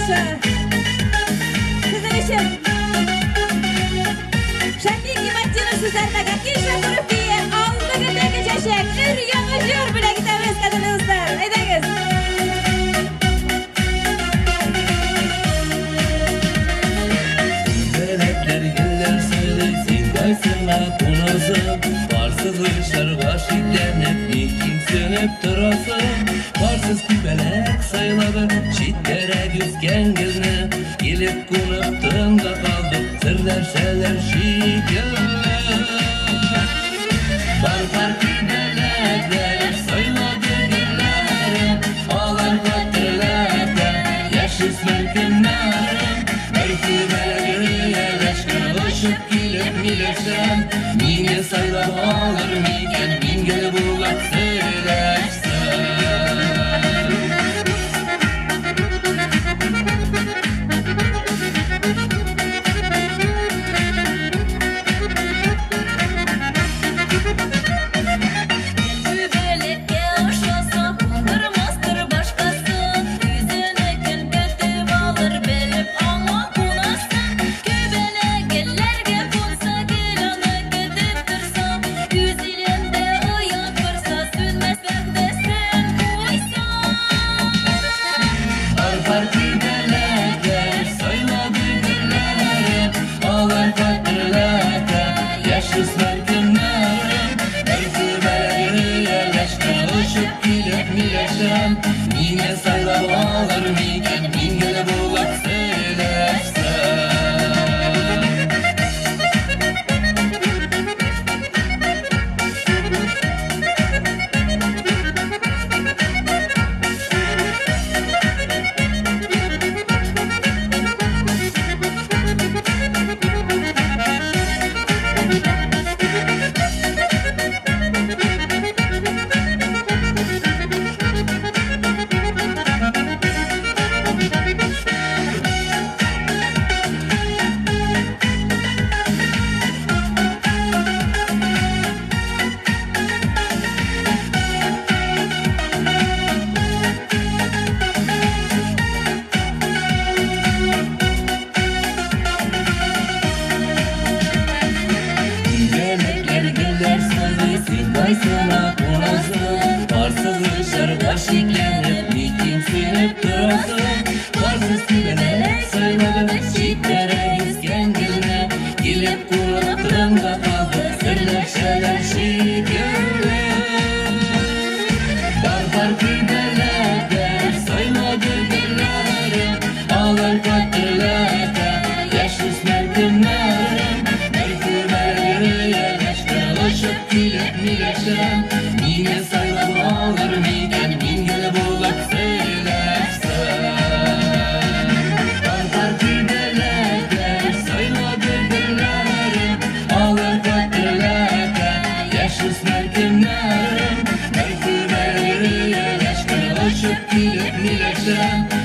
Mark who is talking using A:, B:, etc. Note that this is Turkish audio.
A: marşı. Sizin için. Şenlik kıymetini sizlerle katıysa grupiye aldı gıdaki çeşek. Ür yanıcıyor bile gidemez kadınızlar. Ediniz.
B: Melekler geller söylesin kaysına konasın. Varsız ışlar aşiklenip nikin sönüp durasın. Varsız kübelek sayıladı çitlere düzgen gözüne. Gelip konup tığımda kaldı sırlar şeyler şikayet. Var kübelekler sayıladı güllerim. Ağlar katırlarda yaş üstmen günlerim. Uçup gülüp milirsen mine saylap alır miken min gele bulak söylersen. Yine sayla bağlar miken min gele bulak söylersen. Kaysana konasın, varsız ışar aşiklenip nikin sönüp durasın. Varsız kübelek saymadı çitlere yüzgen gülüne. Gelip kurup tığımda kaldı sırlar şeyler şikayet. Var kübelekler saymadı güllerim. Ağlar katırlarda yaş üstler günlerim. Uçup gülüp milirsen yine sayla bağlar miken min gele bulak söylersen. Var kübelekler saymadı güllerim. Ağlar katırlarda yaş üstler günlerim. Belki ben yürüyen aşkına uçup gülüp milirsen